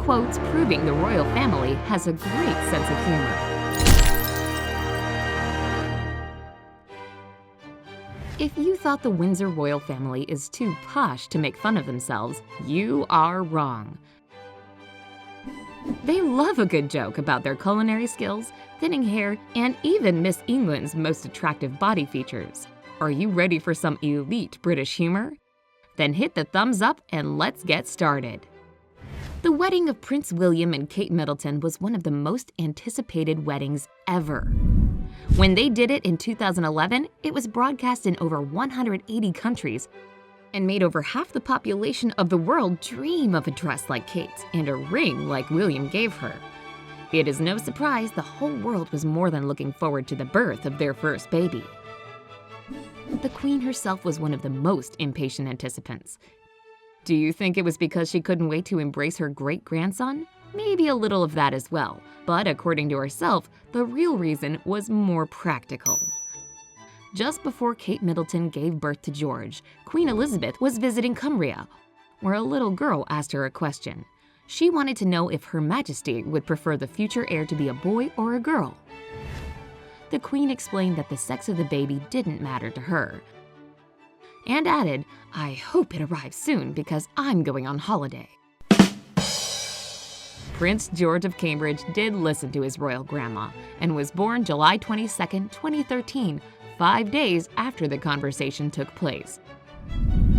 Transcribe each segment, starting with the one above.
quotes proving the royal family has a great sense of humor. If you thought the Windsor royal family is too posh to make fun of themselves, you are wrong. They love a good joke about their culinary skills, thinning hair, and even Miss England's most attractive body features. Are you ready for some elite British humor? Then hit the thumbs up and let's get started. The wedding of Prince William and Kate Middleton was one of the most anticipated weddings ever. When they did it in 2011, it was broadcast in over 180 countries and made over half the population of the world dream of a dress like Kate's and a ring like William gave her. It is no surprise the whole world was more than looking forward to the birth of their first baby. The Queen herself was one of the most impatient anticipants. Do you think it was because she couldn't wait to embrace her great-grandson? Maybe a little of that as well, but according to herself, the real reason was more practical. Just before Kate Middleton gave birth to George, Queen Elizabeth was visiting Cumbria, where a little girl asked her a question. She wanted to know if Her Majesty would prefer the future heir to be a boy or a girl. The Queen explained that the sex of the baby didn't matter to her, and added, "I hope it arrives soon because I'm going on holiday." Prince George of Cambridge did listen to his royal grandma and was born July 22, 2013, 5 days after the conversation took place.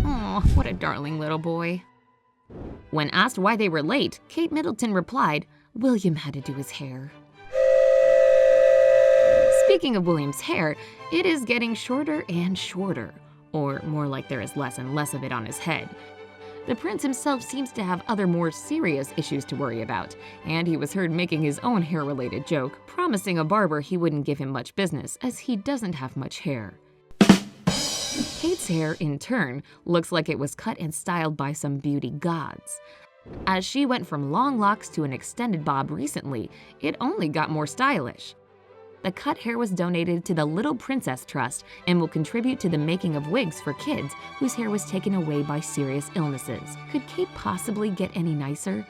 Aw, what a darling little boy. When asked why they were late, Kate Middleton replied, "William had to do his hair." Speaking of William's hair, it is getting shorter and shorter, or more like there is less and less of it on his head. The prince himself seems to have other more serious issues to worry about, and he was heard making his own hair-related joke, promising a barber he wouldn't give him much business as he doesn't have much hair. Kate's hair, in turn, looks like it was cut and styled by some beauty gods. As she went from long locks to an extended bob recently, it only got more stylish. The cut hair was donated to the Little Princess Trust and will contribute to the making of wigs for kids whose hair was taken away by serious illnesses. Could Kate possibly get any nicer?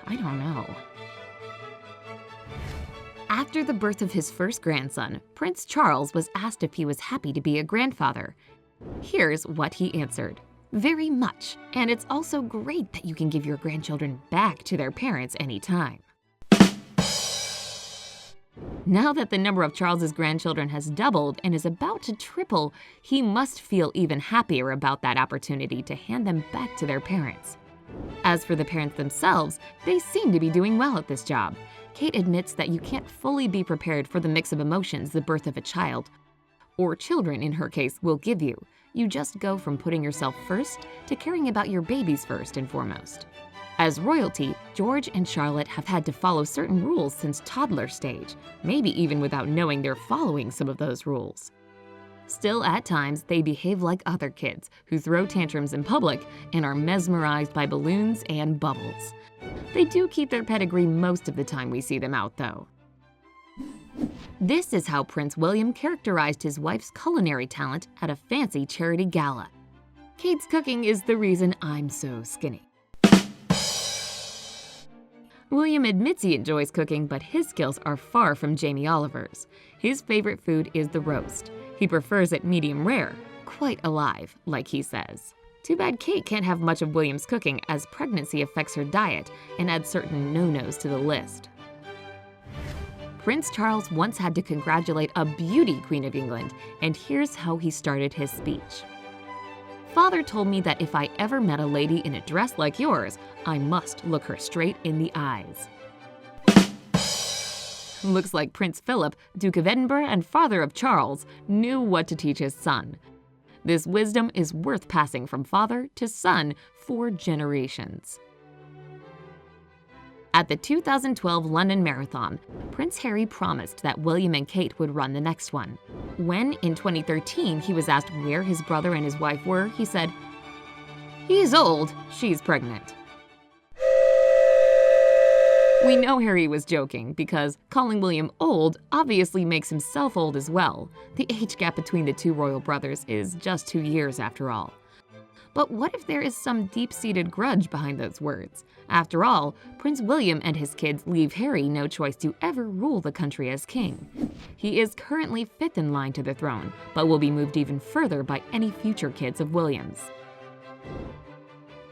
I don't know. After the birth of his first grandson, Prince Charles was asked if he was happy to be a grandfather. Here's what he answered. "Very much, and it's also great that you can give your grandchildren back to their parents anytime." Now that the number of Charles's grandchildren has doubled and is about to triple, he must feel even happier about that opportunity to hand them back to their parents. As for the parents themselves, they seem to be doing well at this job. Kate admits that you can't fully be prepared for the mix of emotions the birth of a child, or children in her case, will give you. You just go from putting yourself first to caring about your babies first and foremost. As royalty, George and Charlotte have had to follow certain rules since toddler stage, maybe even without knowing they're following some of those rules. Still, at times, they behave like other kids who throw tantrums in public and are mesmerized by balloons and bubbles. They do keep their pedigree most of the time we see them out, though. This is how Prince William characterized his wife's culinary talent at a fancy charity gala. "Kate's cooking is the reason I'm so skinny." William admits he enjoys cooking, but his skills are far from Jamie Oliver's. His favorite food is the roast. He prefers it medium rare, quite alive, like he says. Too bad Kate can't have much of William's cooking as pregnancy affects her diet and adds certain no-nos to the list. Prince Charles once had to congratulate a beauty Queen of England, and here's how he started his speech. "Father told me that if I ever met a lady in a dress like yours, I must look her straight in the eyes." Looks like Prince Philip, Duke of Edinburgh and father of Charles, knew what to teach his son. This wisdom is worth passing from father to son for generations. At the 2012 London Marathon, Prince Harry promised that William and Kate would run the next one. When, in 2013, he was asked where his brother and his wife were, he said, "He's old, she's pregnant." We know Harry was joking because calling William old obviously makes himself old as well. The age gap between the two royal brothers is just 2 years after all. But what if there is some deep-seated grudge behind those words? After all, Prince William and his kids leave Harry no choice to ever rule the country as king. He is currently 5th in line to the throne, but will be moved even further by any future kids of William's.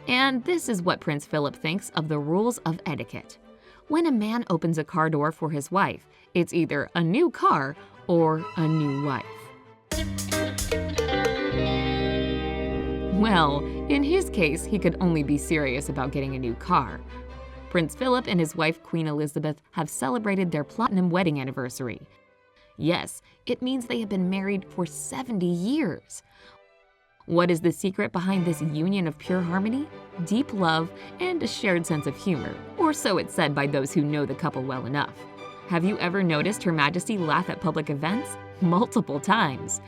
And this is what Prince Philip thinks of the rules of etiquette. When a man opens a car door for his wife, it's either a new car or a new wife. Well, in his case, he could only be serious about getting a new car. Prince Philip and his wife Queen Elizabeth have celebrated their platinum wedding anniversary. Yes, it means they have been married for 70 years. What is the secret behind this union of pure harmony? Deep love and a shared sense of humor, or so it's said by those who know the couple well enough. Have you ever noticed Her Majesty laugh at public events? Multiple times.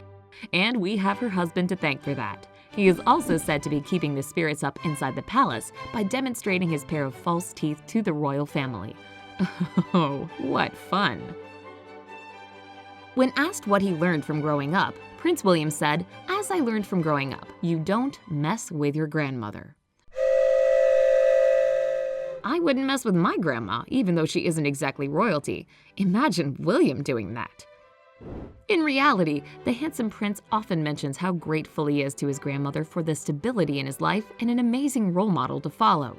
And we have her husband to thank for that. He is also said to be keeping the spirits up inside the palace by demonstrating his pair of false teeth to the royal family. Oh, what fun! When asked what he learned from growing up, Prince William said, "As I learned from growing up, you don't mess with your grandmother." I wouldn't mess with my grandma, even though she isn't exactly royalty. Imagine William doing that. In reality, the handsome prince often mentions how grateful he is to his grandmother for the stability in his life and an amazing role model to follow.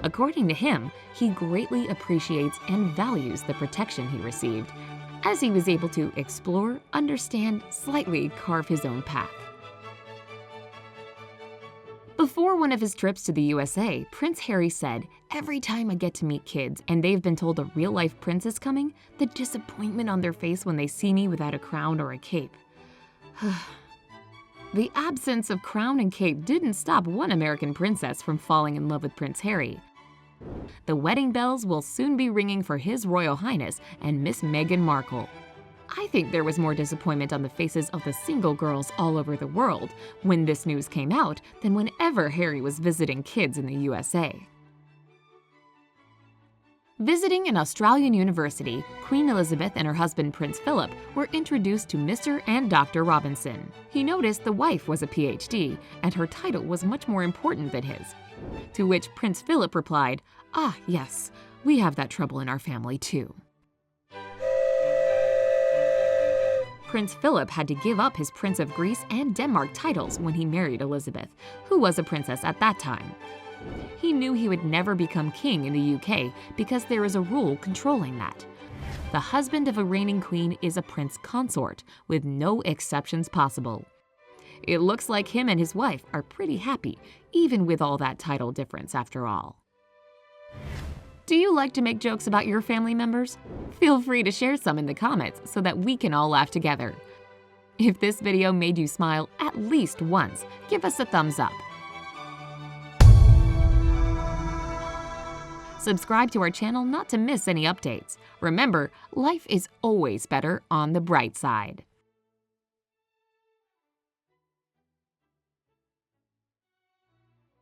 According to him, he greatly appreciates and values the protection he received, as he was able to explore, understand, slightly carve his own path. Before one of his trips to the USA, Prince Harry said, "Every time I get to meet kids and they've been told a real-life prince is coming, the disappointment on their face when they see me without a crown or a cape." The absence of crown and cape didn't stop one American princess from falling in love with Prince Harry. The wedding bells will soon be ringing for His Royal Highness and Miss Meghan Markle. I think there was more disappointment on the faces of the single girls all over the world when this news came out than whenever Harry was visiting kids in the USA. Visiting an Australian university, Queen Elizabeth and her husband Prince Philip were introduced to Mr. and Dr. Robinson. He noticed the wife was a PhD, and her title was much more important than his. To which Prince Philip replied, "Ah, yes, we have that trouble in our family too." Prince Philip had to give up his Prince of Greece and Denmark titles when he married Elizabeth, who was a princess at that time. He knew he would never become king in the UK because there is a rule controlling that. The husband of a reigning queen is a prince consort, with no exceptions possible. It looks like him and his wife are pretty happy, even with all that title difference after all. Do you like to make jokes about your family members? Feel free to share some in the comments so that we can all laugh together. If this video made you smile at least once, give us a thumbs up. Subscribe to our channel not to miss any updates. Remember, life is always better on the bright side.